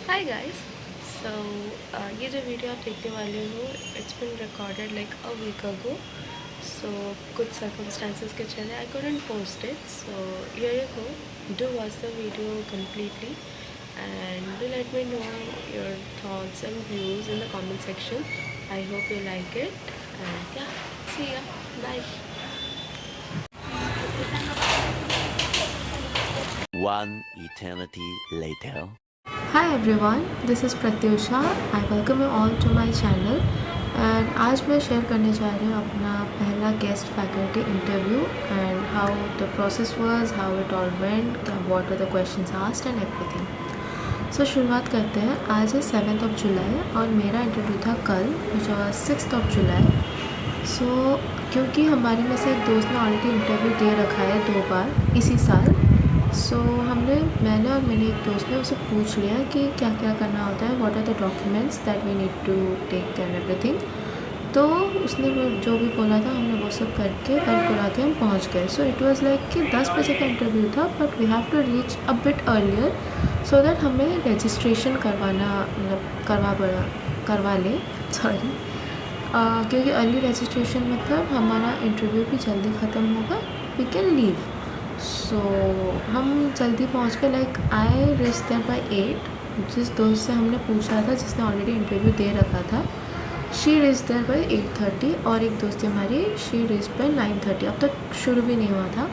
Hi guys. सो ये जो video आप देखने वाले हो it's been recorded like a week ago. So कुछ सर्कमस्टांसेस के चले आई couldn't post it, so here you go. Do watch the video completely and do let me know your thoughts and views in the comment section. I hope you like it and yeah, see ya. Bye. One eternity later. Hi everyone, this is Pratyusha. I welcome you all to my channel and आज मैं share करने जा रही हूँ अपना पहला guest faculty interview and how the process was, how it all went, what are the questions asked and everything. So शुरुआत करते हैं। आज है 7th of July और मेरा इंटरव्यू था कल which was 6th of July। सो क्योंकि हमारे में से एक दोस्त ने ऑलरेडी इंटरव्यू दे रखा है 2 बार इसी साल, सो मैंने और मेरे एक दोस्त ने उसे पूछ लिया कि क्या क्या करना होता है, what are the documents that we need to take and everything. तो उसने वो जो भी बोला था हमने वो सब करके कल करा के हम पहुंच गए। सो इट वाज लाइक कि 10 बजे का इंटरव्यू था but we have to reach a bit earlier so that हमें रजिस्ट्रेशन करवा ले सॉरी क्योंकि अर्ली रजिस्ट्रेशन मतलब हमारा इंटरव्यू भी जल्दी ख़त्म होगा, वी कैन लीव। सो हम जल्दी पहुंच के like I reach there by 8। जिस दोस्त से हमने पूछा था जिसने ऑलरेडी इंटरव्यू दे रखा था, शी रीच देयर बाय 8:30 और एक दोस्त हमारी शी रीच बाय 9:30। अब तक शुरू भी नहीं हुआ था।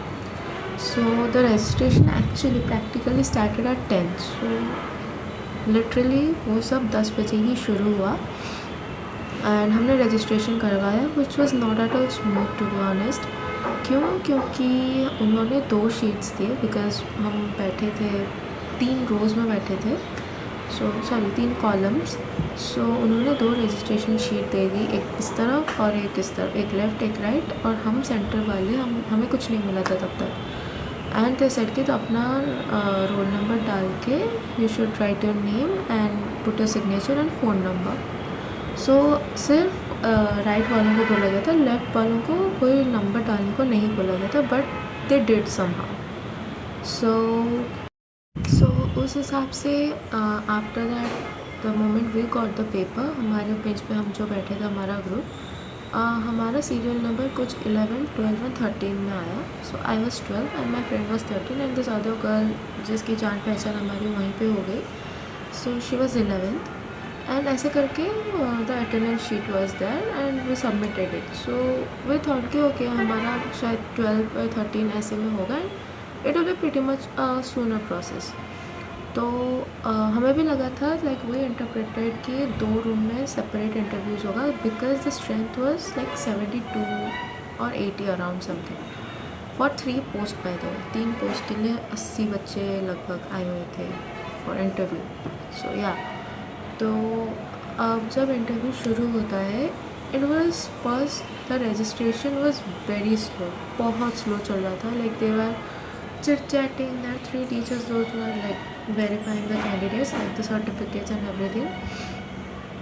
So the registration actually practically started at 10। So literally वो सब 10 बजे ही शुरू हुआ एंड हमने रजिस्ट्रेशन करवाया which was not at all smooth to be honest. क्योंकि उन्होंने 2 शीट्स दिए बिकॉज हम बैठे थे 3 रोज़ में बैठे थे, 3 कॉलम्स। सो उन्होंने 2 रजिस्ट्रेशन शीट दे दी, एक इस तरफ और एक इस तरफ, एक लेफ़्ट एक राइट, और हम सेंटर वाले हमें कुछ नहीं मिला था तब तक। एंड दे सेड कि तो अपना रोल नंबर डाल के you should write your name and put your signature and phone number. So सिर्फ राइट वालों को बोला गया था, लेफ़्ट वालों को कोई नंबर डालने को नहीं बोला गया था, but they did somehow. So उस हिसाब से after that the moment we got the paper, हमारे पेज पे हम जो बैठे थे हमारा ग्रुप, हमारा सीरियल नंबर कुछ 11, 12 और 13 में आया। So I was 12 and my friend was 13 and this other girl जिसकी जान पहचान हमारी वहीं पे हो गई, so she was 11th and ऐसे करके the attendance sheet was there and we submitted it. So we thought कि ओके हमारा शायद 12 और 13 ऐसे में होगा and it will be pretty much sooner process. तो हमें भी लगा था लाइक वी इंटरप्रेटेड कि 2 रूम में सेपरेट इंटरव्यूज़ होगा because the strength was like 72 और 80 around something for 3 post bye the way. 3 post के लिए 80 बच्चे लगभग आए हुए थे फॉर इंटरव्यू। सो या तो अब जब इंटरव्यू शुरू होता है it was first the registration was very slow, बहुत स्लो चल रहा था। Like they were chit chatting, there 3 teachers those were like verifying the candidates like the certificates and everything.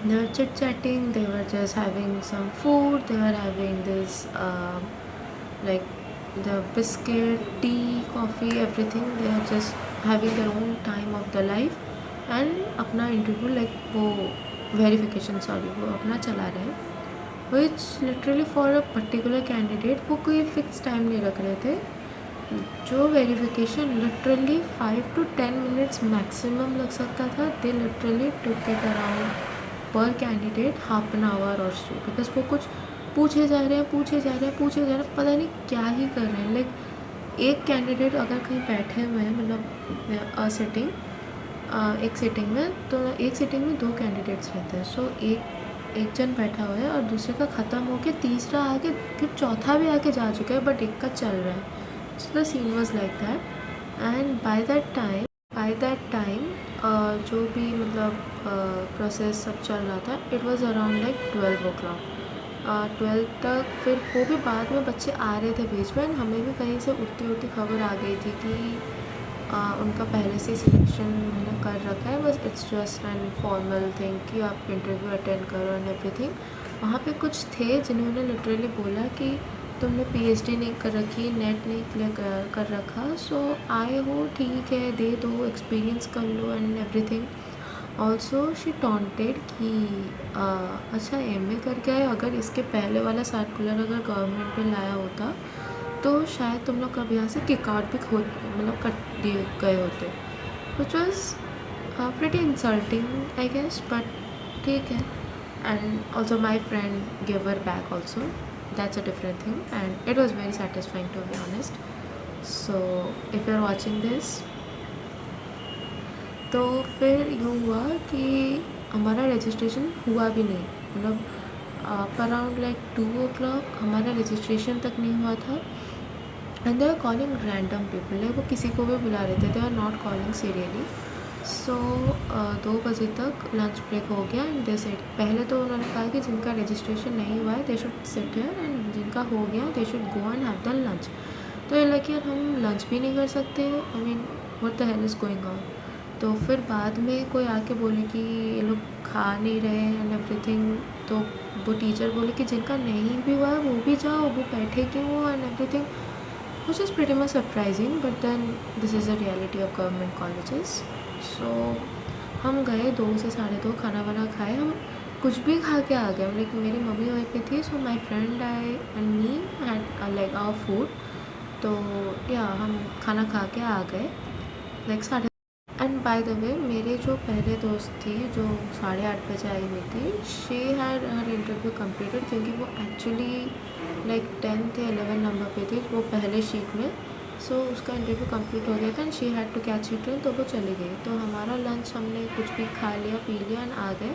They were chit chatting, they were just having some food, they were having this like the biscuit, tea, coffee, everything. They are just having their own time of the life and अपना interview like वो verification वो अपना चला रहे हैं विच literally for a particular candidate वो कोई fix time नहीं रख रहे थे। जो verification literally 5 to 10 minutes maximum लग सकता था, they literally took it around पर कैंडिडेट हाफ एन आवर और सो, बिकॉज वो कुछ पूछे जा रहे हैं, पता नहीं क्या ही कर रहे हैं। लाइक एक कैंडिडेट अगर कहीं बैठे हुए हैं मतलब सिटिंग एक सीटिंग में, तो एक सीटिंग में 2 कैंडिडेट्स रहते हैं। सो एक जन बैठा हुआ है और दूसरे का ख़त्म होके तीसरा आके फिर चौथा भी आके जा चुका है बट एक का चल रहा है। So the scene was like that and by that time जो भी मतलब प्रोसेस सब चल रहा था, it was around like 12 o'clock 12 तक। फिर वो भी बाद में बच्चे आ रहे थे बीच में, हमें भी कहीं से उठती खबर आ गई थी कि उनका पहले से सिलेक्शन मैंने कर रखा है, बस it's just an formal thing कि आप इंटरव्यू अटेंड करो एंड एवरीथिंग। वहाँ पे कुछ थे जिन्होंने लिटरली बोला कि तुमने पीएचडी नहीं कर रखी, नेट नहीं क्लियर कर रखा, सो आए हो ठीक है दे दो, एक्सपीरियंस कर लो and everything. Also she taunted कि अच्छा एमए करके आए, अगर इसके पहले वाला सर्कुलर अगर गवर्नमेंट ने लाया होता तो शायद तुम लोग कभी यहाँ से किक आउट भी मतलब कट दिए गए होते, which was pretty insulting I guess, but ठीक है. And also my friend give her back also, that's a different thing, and it was very satisfying to be honest. So if you are watching this, तो फिर यूँ हुआ कि हमारा registration हुआ भी नहीं, मतलब अराउंड लाइक 2 o'clock हमारा रजिस्ट्रेशन तक नहीं हुआ था. And they are calling random people, like वो किसी को भी बुला रहे थे, they are not calling serially. So 2 बजे तक लंच ब्रेक हो गया. एंड दे सेड, पहले तो उन्होंने कहा कि जिनका रजिस्ट्रेशन नहीं हुआ है they should sit here, and जिनका हो गया they should go and have the lunch. तो ये लाइक यार हम लंच भी नहीं कर सकते, I mean what the hell is going on. तो फिर बाद में कोई आके बोले कि ये लोग खा नहीं रहे एंड एवरीथिंग, तो वो टीचर बोले कि जिनका नहीं भी हुआ है वो भी जाओ, वो बैठे क्यों हो and everything, which is pretty much surprising, but then this is the reality of government colleges. So हम गए 2 से 2:30 खाना वाना खाए, हम कुछ भी खा के आ गए, लाइक मेरी मम्मी वहीं पे थी. So my friend I and me had like our food. तो या हम खाना खा के आ गए like 8:30. And by the way मेरे जो पहले दोस्त थी जो 8:30 बजे आई हुई थी, she had her interview completed, क्योंकि वो एक्चुअली लाइक 10th या 11 नंबर पे थी वो पहले शीट में. सो उसका इंटरव्यू कंप्लीट हो गया था and she had to catch it train, तो वो चली गई. तो हमारा लंच हमने कुछ भी खा लिया पी लिया एंड आ गए.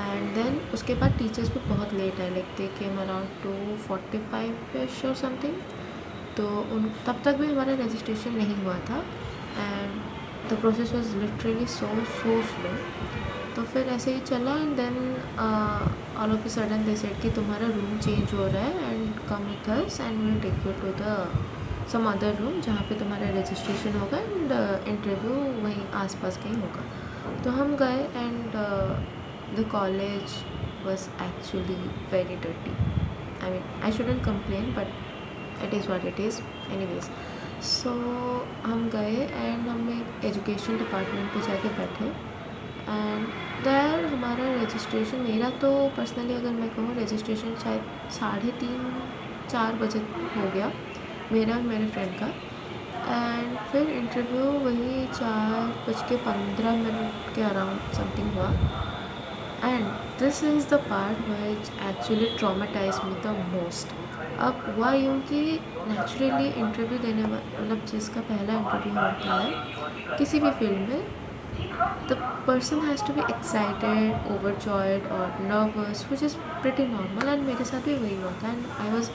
एंड देन उसके बाद टीचर्स भी बहुत लेट आए, लाइक दे केम अराउंड 2:45 और समथिंग. तो उन तब तक भी हमारा रजिस्ट्रेशन नहीं हुआ था and the process was literally so slow. तो फिर ऐसे ही चला. And then all of a sudden they said कि तुम्हारा रूम चेंज हो रहा है and come with us and will take you to the some other room जहाँ पे तुम्हारा रजिस्ट्रेशन होगा एंड इंटरव्यू वहीं आसपास कहीं होगा. तो हम गए and the college was actually very dirty. I mean I shouldn't complain but it is what it is anyways. So हम गए एंड हम एक एजुकेशन डिपार्टमेंट पे जाके बैठे एंड देयर हमारा रजिस्ट्रेशन, मेरा तो पर्सनली अगर मैं कहूँ रजिस्ट्रेशन शायद 3:30-4 बजे हो गया मेरा और मेरे फ्रेंड का. एंड फिर इंटरव्यू वही 4:15 के अराउंड समथिंग हुआ. And this is the part which actually traumatise me the most. अब हुआ यूँ कि नेचुरली इंटरव्यू देने मतलब जिसका पहला इंटरव्यू होता है किसी भी फील्ड में, the person has to be excited, overjoyed और nervous, which is pretty normal. And मेरे साथ भी वही हुआ था. And I was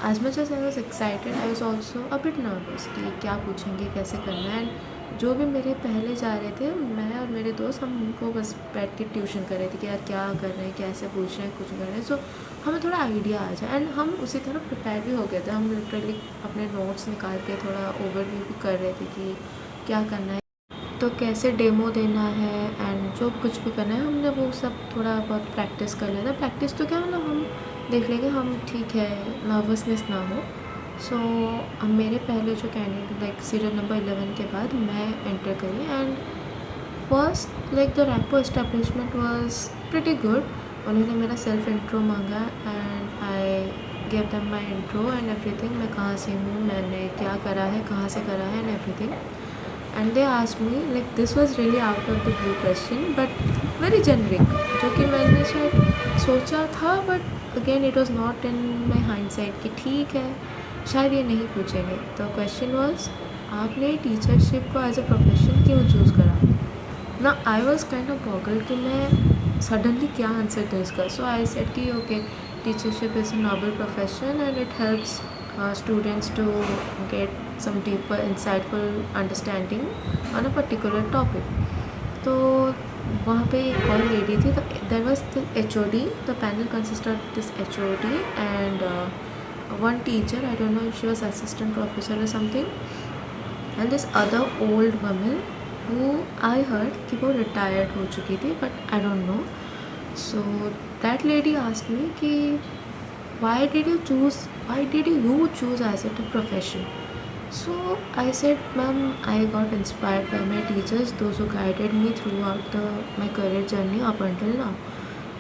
as much as I was excited, I was also a bit nervous कि क्या पूछेंगे कैसे करना है. एंड जो भी मेरे पहले जा रहे थे, मैं और मेरे दोस्त, हम उनको बस बैठ के ट्यूशन कर रहे थे कि यार क्या कर रहे हैं, कैसे पूछ रहे हैं, कुछ कर रहे हैं. सो हमें थोड़ा आइडिया आ जाए. एंड हम उसी तरह प्रिपेयर भी हो गए थे. हम लिटरली अपने नोट्स निकाल के थोड़ा ओवरव्यू भी कर रहे थे कि क्या करना है, तो कैसे डेमो देना है एंड जो कुछ भी करना है. हमने वो सब थोड़ा बहुत प्रैक्टिस कर लिया था. प्रैक्टिस तो क्या मतलब हम देख लेंगे, हम ठीक है, नर्वसनेस ना हो. सो मेरे पहले जो कैंडिडेट लाइक सीरियल नंबर 11 के बाद मैं एंटर करी and first like the rapport establishment was pretty good. उन्होंने मेरा सेल्फ इंट्रो मांगा and I gave them my intro and everything, मैं कहाँ से हूँ, मैंने क्या करा है, कहाँ से करा है and everything. And they asked me like this was really out of the blue question but very generic, जो कि मैंने शायद सोचा था but again it was not in my hindsight कि ठीक है शायद ये नहीं पूछेंगे. तो क्वेश्चन वाज, आपने टीचरशिप को एज अ प्रोफेशन क्यों चूज़ करा ना. I was kind of Bogle कि मैं सडनली क्या आंसर दूँ इसका. सो आई सेड कि okay, teachership is a noble profession and it helps students to get some deeper insightful understanding on a particular topic. तो वहाँ पे एक और लेडी थी. तो there was the HOD, the panel consisted of this HOD and one teacher, I don't know if she was assistant professor or something, and this other old woman who I heard कि वो retired हो चुकी थी but I don't know. So that lady asked me कि why did you choose as it a profession. So I said, ma'am, I got inspired by my teachers, those who guided me throughout my career journey up until now.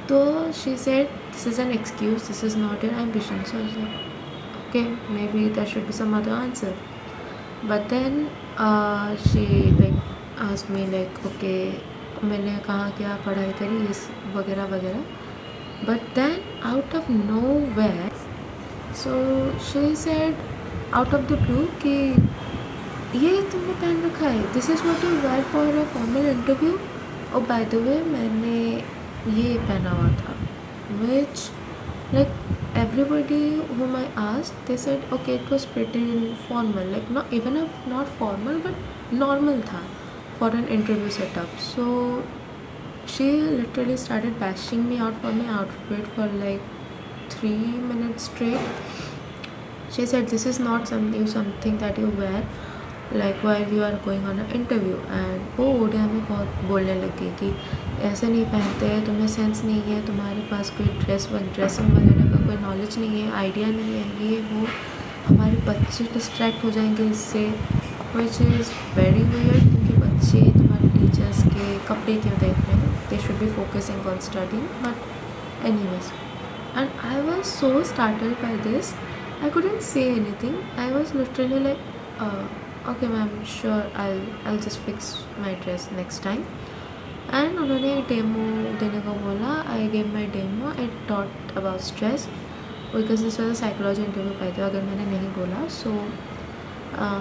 So she said, this is an excuse, this is not your ambition. So I was like, okay, maybe there should be some other answer. But then she like asked me like, okay, मैंने कहा क्या पढ़ाई करी इस वगैरह वगैरह. But then out of nowhere, so she said out of the blue कि ये तुमने पहन रखा है, this is what you wear for a formal interview. और बाय द वे मैंने ये पहना हुआ था, which like everybody whom I asked, they said okay, it was pretty formal, like not even not formal but normal था for an interview setup. So she literally started bashing me out for my outfit for like 3 minutes straight. She said this is not something that you wear like while you are going on an interview. And वो उड़िया में बहुत बोलने लग गई कि ऐसे नहीं पहनते हैं, तुम्हें सेंस नहीं है, तुम्हारे पास कोई ड्रेसिंग वगैरह का कोई नॉलेज नहीं है, आइडिया नहीं है, ये वो, हमारे बच्चे डिस्ट्रैक्ट हो जाएंगे इससे. विच इज़ वेरी वियर्ड, क्योंकि बच्चे तुम्हारे टीचर्स के कपड़े क्यों देख रहे हैं, they should be focusing on studying. But anyways, and I was so startled by this, I couldn't say anything. I was literally like, okay ma'am, sure, I'll just fix my dress next time. And उन्होंने demo देने को बोला. I gave my demo. I taught about stress because this was a psychology interview by the way, अगर मैंने नहीं बोला. So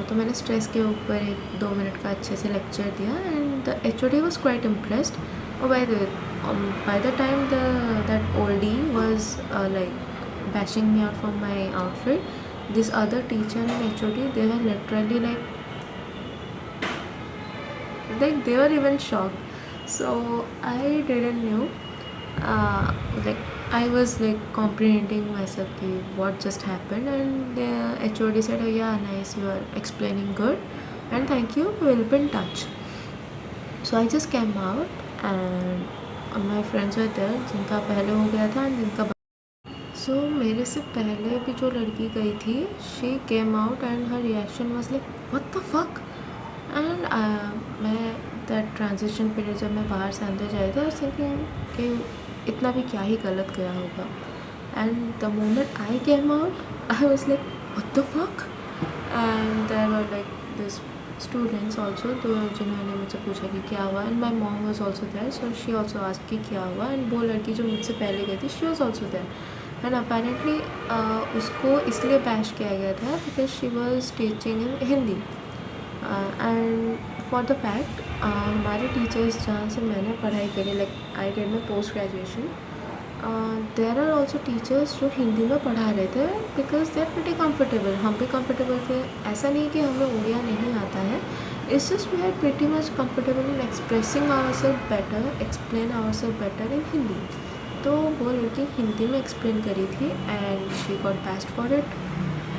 तो मैंने स्ट्रेस के ऊपर 1-2 मिनट का अच्छे से लेक्चर दिया. And the HOD was quite impressed. Oh, by the time that oldie was like bashing me out for my outfit, this other teacher and HOD, they were literally like they were even shocked. So I didn't know, like I was like comprehending myself ki what just happened. And the HOD said, oh yeah, nice, you are explaining good and thank you, we will be in touch. So I just came out and my friends were there, जिनका पहले हो गया था and जिनका so मेरे से पहले भी जो लड़की गई थी, she came out and her reaction was like what the fuck. And मैं that transition period जब मैं बाहर से अंदर जा रही थी, I was thinking कि इतना भी क्या ही गलत गया होगा. And the moment I came out, I was like what the fuck. And there were like this students also, तो जिन्होंने मुझसे पूछा कि क्या हुआ. And my mom was also there, so she also asked कि क्या हुआ. And वो लड़की जो मुझसे पहले गई थी, she was also there. And apparently उसको इसलिए बैश किया गया था because she was teaching in Hindi. And for the fact, हमारे टीचर्स जहाँ से मैंने पढ़ाई करी, like I did my post graduation, there are also teachers जो हिंदी में पढ़ा रहे थे because they are pretty comfortable. हम भी कम्फर्टेबल थे, ऐसा नहीं कि हमें उड़िया नहीं आता है, it's just we are pretty much comfortable in expressing our self better, explain our self better in Hindi. तो वो लड़की हिंदी में एक्सप्लेन करी थी and she got best for it,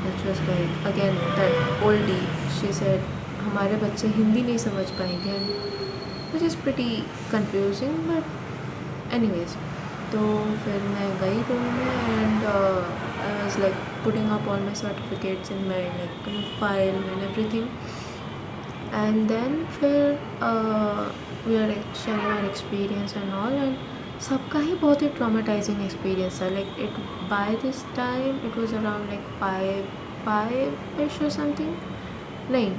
which was like again that oldie. She said हमारे बच्चे हिंदी नहीं समझ पाएंगे, which is pretty confusing. But anyways, तो फिर मैं गई रूम में and I was like putting up all my certificates in my like file and everything. And then फिर we are sharing our experience and all. And सबका ही बहुत ही ट्रॉमेटाइजिंग एक्सपीरियंस था. Like it by this time it was around like 5-ish or something, नहीं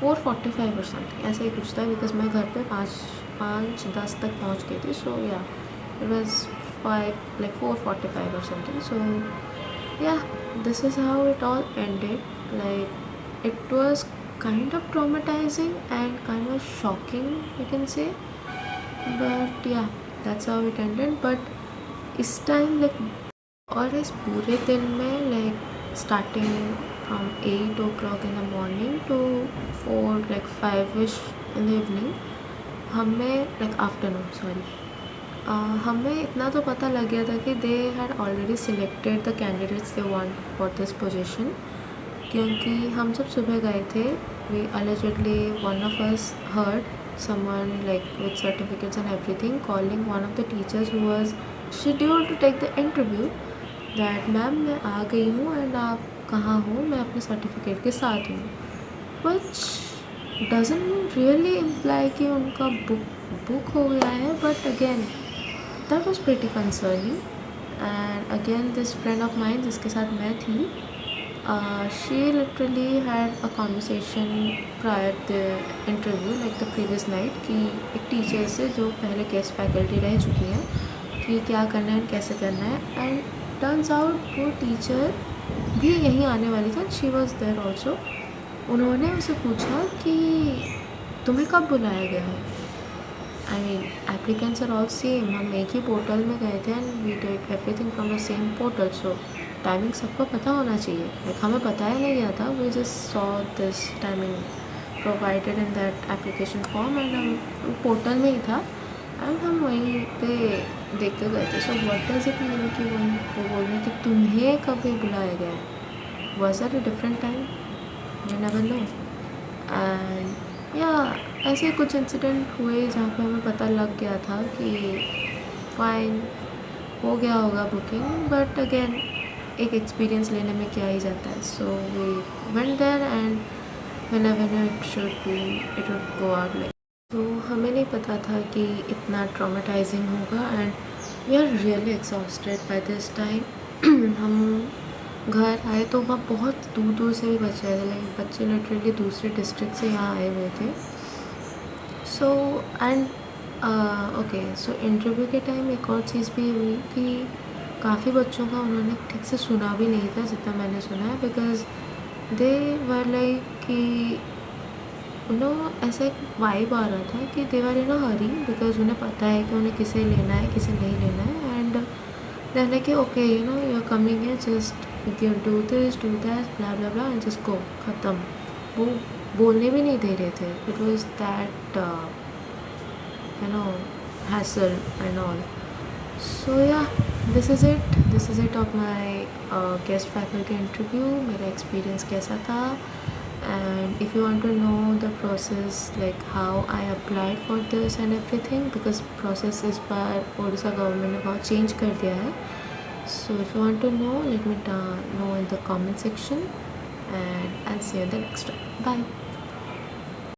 4:45 और something ऐसा ही कुछ था, बिकॉज मैं घर पे 5:10 तक पहुंच गई थी. सो या it was 4:45 or something. So yeah, this is how it all ended. Like it was kind of traumatizing and kind of shocking, you can say, but yeah, that's how it ended. But इस time like और इस पूरे दिन में like starting from 8 o'clock in the morning to 5-ish in the evening, हमें like afternoon sorry, हमें इतना तो पता लग गया था कि they had already selected the candidates they want for this position. क्योंकि हम जब सुबह गए थे, we allegedly one of us heard someone like with certificates and everything calling one of the teachers who was scheduled to take the interview that ma'am मैं आ गई हूँ and आप कहाँ हो, मैं अपने सर्टिफिकेट के साथ हूँ. which doesn't really imply कि उनका बुक हो गया है, but again that was pretty concerning. And again this friend of mine जिसके साथ मैं थी, she literally had a conversation prior to the interview like the previous night कि एक टीचर से जो पहले गेस्ट फैकल्टी रह चुकी हैं कि क्या करना है कैसे करना है, एंड टर्न्स आउट वो टीचर भी यहीं आने वाली था, शी वॉज देयर ऑल्सो. उन्होंने उसे पूछा कि तुम्हें कब बुलाया गया है. I mean applicants are all same, हम एक ही पोर्टल में गए थे and we did everything from the same portal, so timing सबको पता होना चाहिए. लाइक हमें बताया नहीं गया था, we just saw this timing provided in that application form and हम पोर्टल में ही था एंड हम वहीं पे देख के गए थे. So what does it mean कि वो बोल रहे हैं कि तुम्हें कभी बुलाया गया है. Was that a different time? You never know. And या ऐसे कुछ इंसिडेंट हुए जहाँ पे हमें पता लग गया था कि फाइन हो गया होगा बुकिंग, बट अगेन एक एक्सपीरियंस लेने में क्या ही जाता है. So we went there and whenever it should be it would go out like. तो हमें नहीं पता था कि इतना ट्रॉमेटाइजिंग होगा and we are really exhausted by this time. हम घर आए तो वहाँ बहुत दूर दूर से भी बच्चे आए थे, लाइक बच्चे लिटरली दूसरे डिस्ट्रिक्ट से यहाँ आए हुए थे. So and okay, so interview के टाइम एक और चीज़ भी हुई कि काफ़ी बच्चों का उन्होंने ठीक से सुना भी नहीं था जितना मैंने सुना है, बिकॉज दे वर लाइक कि नो ऐसा एक वाइब आ रहा था कि दे वर इन अ हरी, बिकॉज उन्हें पता है कि उन्हें किसे लेना है किसे नहीं लेना है. And then like okay you know you are coming है, just do this do that blah blah blah and just go, ख़त्म. वो बोलने भी नहीं दे रहे थे. It was that you know hassle and all. So yeah this is it of my guest faculty interview. मेरा एक्सपीरियंस कैसा था, and if you want to know the process like how I applied for this and everything, because process इस बार Odisha government ने बहुत change कर दिया है. So if you want to know, let me know in the comment section and I'll see you in the next one. Bye.